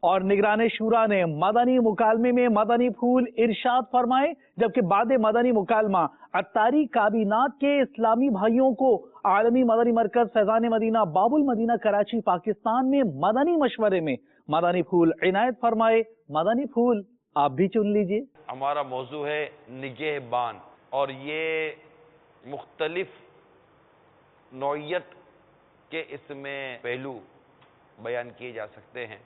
اور نگران شورا نے مدنی مکالمے میں مدنی پھول ارشاد فرمائے، جبکہ بعد مدنی مکالمہ عطاری کابینات کے اسلامی بھائیوں کو عالمی مدنی مرکز فیضان مدینہ باب المدینہ کراچی پاکستان میں مدنی مشورے میں مدنی پھول عنایت فرمائے۔ مدنی پھول آپ بھی چن لیجئے۔ ہمارا موضوع ہے نگہبان، اور یہ مختلف نوعیت کے اس میں پہلو بیان کیے جا سکتے ہیں۔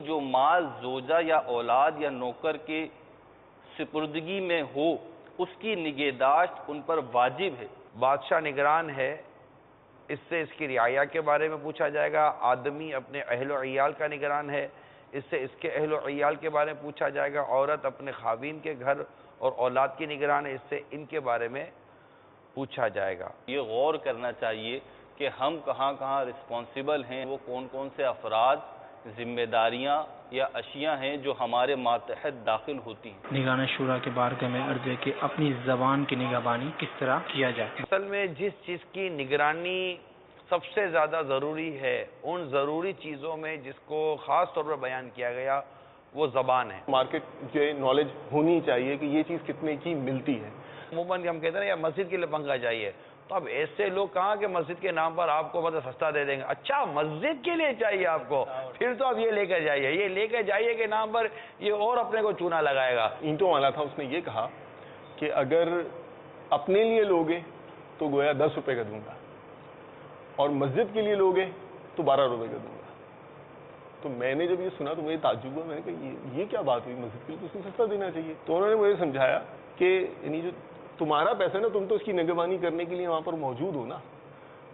جو مال زوجہ یا اولاد یا نوکر کی سپردگی میں ہو، اس کی نگہداشت ان پر واجب ہے۔ بادشاہ نگران ہے، اس سے اس کی رعایا کے بارے میں پوچھا جائے گا۔ آدمی اپنے اہل و عیال کا نگران ہے، اس سے اس کے اہل و عیال کے بارے میں پوچھا جائے گا۔ عورت اپنے خاوند کے گھر اور اولاد کی نگران ہے، اس سے ان کے بارے میں پوچھا جائے گا۔ یہ غور کرنا چاہیے کہ ہم کہاں کہاں رسپانسیبل ہیں، وہ کون کون سے افراد، ذمہ داریاں یا اشیاء ہیں جو ہمارے ماتحت داخل ہوتی ہیں۔ نگران شورا کے بارگاہ میں عرض ہے کہ اپنی زبان کی نگہبانی کس طرح کیا جائے۔ اصل میں جس چیز کی نگرانی سب سے زیادہ ضروری ہے، ان ضروری چیزوں میں جس کو خاص طور پر بیان کیا گیا وہ زبان ہے۔ مارکیٹ جو نالج ہونی چاہیے کہ یہ چیز کتنے کی ملتی ہے۔ عموماً ہم کہتے ہیں یا مسجد کے لیے پنکھا چاہیے، تو اب ایسے لوگ کہاں کہ مسجد کے نام پر آپ کو مطلب سستا دے دیں گے۔ اچھا مسجد کے لیے چاہیے آپ کو، پھر تو آپ یہ لے کر جائیے، یہ لے کر جائیے کے نام پر یہ اور اپنے کو چونا لگائے گا۔ اینٹوں والا تھا، اس نے یہ کہا کہ اگر اپنے لیے لوگے تو گویا 10 روپے کا دوں گا، اور مسجد کے لیے لوگے تو 12 روپے کا دوں گا۔ تو میں نے جب یہ سنا تو مجھے تعجب ہوا، میں نے کہا یہ کیا بات ہوئی، مسجد کے لیے تو اس کو سستا دینا چاہیے۔ تو انہوں نے مجھے سمجھایا کہ یعنی جو تمہارا پیسہ نا، تم تو اس کی نگہبانی کرنے کے لیے وہاں پر موجود ہو نا،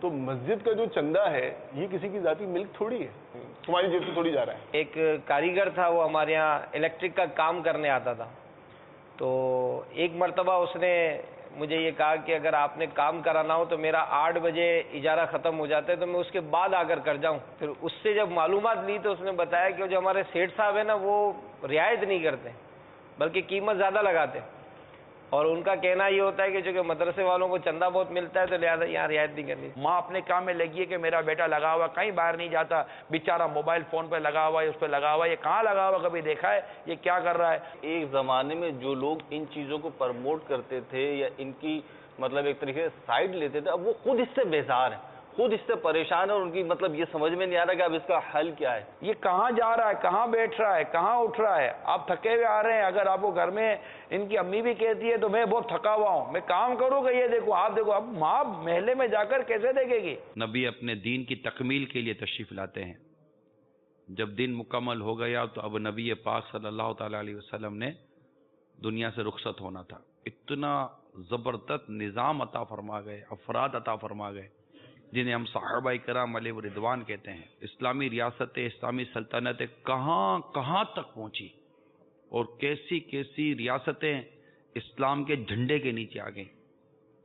تو مسجد کا جو چندہ ہے یہ کسی کی ذاتی ملک تھوڑی ہے، تمہاری جیب سے تھوڑی جا رہا ہے۔ ایک کاریگر تھا، وہ ہمارے یہاں الیکٹرک کا کام کرنے آتا تھا، تو ایک مرتبہ اس نے مجھے یہ کہا کہ اگر آپ نے کام کرانا ہو تو میرا 8 بجے اجارہ ختم ہو جاتا ہے، تو میں اس کے بعد آ کر جاؤں۔ پھر اس سے جب معلومات لی تو اس نے بتایا کہ جو ہمارے سیٹھ صاحب ہیں نا، وہ رعایت نہیں کرتے بلکہ قیمت زیادہ لگاتے، اور ان کا کہنا یہ ہوتا ہے کہ چونکہ مدرسے والوں کو چندہ بہت ملتا ہے تو لہٰذا یہاں رعایت نہیں کرنی۔ ماں اپنے کام میں لگی ہے کہ میرا بیٹا لگا ہوا کہیں باہر نہیں جاتا، بیچارہ موبائل فون پہ لگا ہوا ہے، اس پہ لگا ہوا ہے، یہ کہاں لگا ہوا کبھی دیکھا ہے، یہ کیا کر رہا ہے؟ ایک زمانے میں جو لوگ ان چیزوں کو پرموٹ کرتے تھے یا ان کی مطلب ایک طریقے سے سائڈ لیتے تھے، اب وہ خود اس سے بیزار ہیں، خود اس سے پریشان ہیں، اور ان کی مطلب یہ سمجھ میں نہیں آ رہا کہ اب اس کا حل کیا ہے۔ یہ کہاں جا رہا ہے، کہاں بیٹھ رہا ہے، کہاں اٹھ رہا ہے؟ آپ تھکے ہوئے آ رہے ہیں، اگر آپ کو گھر میں ان کی امی بھی کہتی ہے تو میں بہت تھکا ہوا ہوں، میں کام کروں گا، یہ دیکھو آپ دیکھو، اب ماں محلے میں جا کر کیسے دیکھے گی؟ نبی اپنے دین کی تکمیل کے لیے تشریف لاتے ہیں۔ جب دین مکمل ہو گیا تو اب نبی پاک صلی اللہ تعالی علیہ وسلم نے دنیا سے رخصت ہونا تھا۔ اتنا زبردست نظام عطا فرما گئے، افراد عطا فرما گئے جنہیں ہم صحابہ کرام علیہ رضوان کہتے ہیں۔ اسلامی ریاستیں، اسلامی سلطنتیں کہاں کہاں تک پہنچی، اور کیسی کیسی ریاستیں اسلام کے جھنڈے کے نیچے آ گئیں،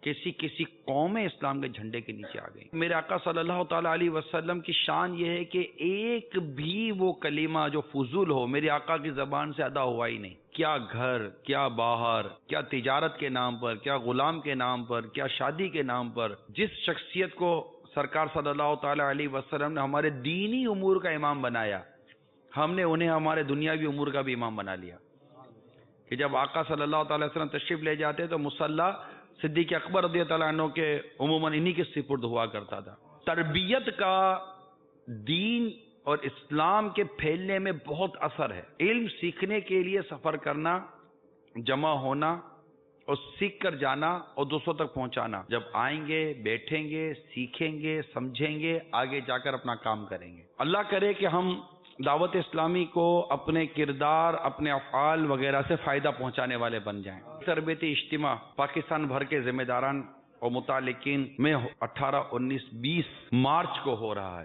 کیسی کیسی قومیں اسلام کے جھنڈے کے نیچے آ گئیں۔ میرے آقا صلی اللہ تعالیٰ علیہ وسلم کی شان یہ ہے کہ ایک بھی وہ کلمہ جو فضول ہو میرے آقا کی زبان سے ادا ہوا ہی نہیں۔ کیا گھر، کیا باہر، کیا تجارت کے نام پر، کیا غلام کے نام پر، کیا شادی کے نام پر، جس شخصیت کو سرکار صلی اللہ تعالیٰ علیہ وسلم نے ہمارے دینی امور کا امام بنایا، ہم نے انہیں ہمارے دنیاوی امور کا بھی امام بنا لیا۔ کہ جب آقا صلی اللہ تعالی وسلم تشریف لے جاتے تو مصلی صدیق اکبر رضی اللہ عنہ کے عموماً انہی کے سپرد ہوا کرتا تھا۔ تربیت کا دین اور اسلام کے پھیلنے میں بہت اثر ہے۔ علم سیکھنے کے لیے سفر کرنا، جمع ہونا اور سیکھ کر جانا اور دوسروں تک پہنچانا۔ جب آئیں گے، بیٹھیں گے، سیکھیں گے، سمجھیں گے، آگے جا کر اپنا کام کریں گے۔ اللہ کرے کہ ہم دعوت اسلامی کو اپنے کردار، اپنے افعال وغیرہ سے فائدہ پہنچانے والے بن جائیں۔ تربیتی اجتماع پاکستان بھر کے ذمہ داران اور متعلقین میں 18، 19، 20 مارچ کو ہو رہا ہے۔